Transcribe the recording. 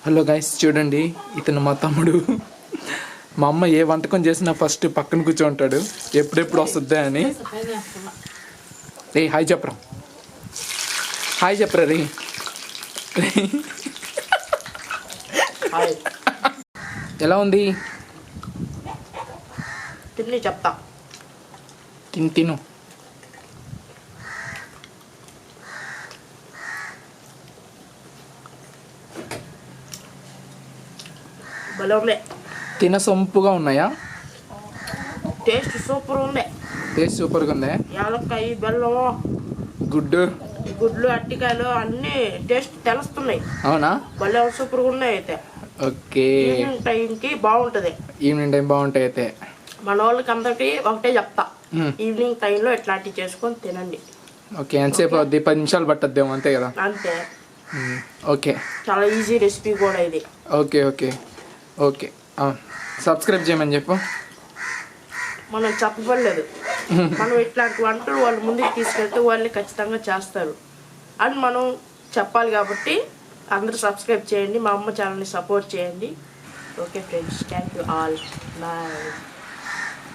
Hello guys, చూడండి ఇతను మా తమ్ముడు. మా అమ్మ ఏ వంటకం చేసినా ఫస్ట్ పక్కన కూర్చోంటాడు, ఎప్పుడెప్పుడు వస్తుందా అని. రే హాయ్ చెప్పరా, హాయ్ చెప్పరా రే. ఎలా ఉంది? తిని చెప్తా. తిను. తిన సొంపుగా ఉన్నాయా? టేస్ట్ సూపర్ ఉంది. టేస్ట్ సూపర్గా ఉంది. యాలక్కాయ, బెల్లం, గుడ్లు, అట్టికాయలు అన్ని టేస్ట్ తెలుస్తున్నాయి. అవునా? భలే సూపర్గా ఉన్నాయి. అయితే ఓకే, ఈవినింగ్ టైంకి బాగుంటుంది. ఈవినింగ్ టైం బాగుంటాయి. అయితే మన వాళ్ళకి అందరికి ఒకటే చెప్తా, ఈవినింగ్ టైంలో ఇట్లాంటివి చేసుకొని తినండి. ఓకే, ఎంతసేపు అవుద్ది? 10 నిమిషాలు పట్టద్దేమో, అంతే కదా? అంతే. ఓకే, చాలా ఈజీ రెసిపీ కూడా ఇది. ఓకే ఓకే ఓకే సబ్స్క్రైబ్ చేయమని చెప్పు. మనం చెప్పలేదు, మనం ఇట్లాంటి వంటలు వాళ్ళు ముందుకు తీసుకెళ్తే వాళ్ళు ఖచ్చితంగా చేస్తారు అని మనం చెప్పాలి. కాబట్టి అందరూ సబ్స్క్రైబ్ చేయండి, మా అమ్మ ఛానల్ని సపోర్ట్ చేయండి. Okay friends, thank you all, bye.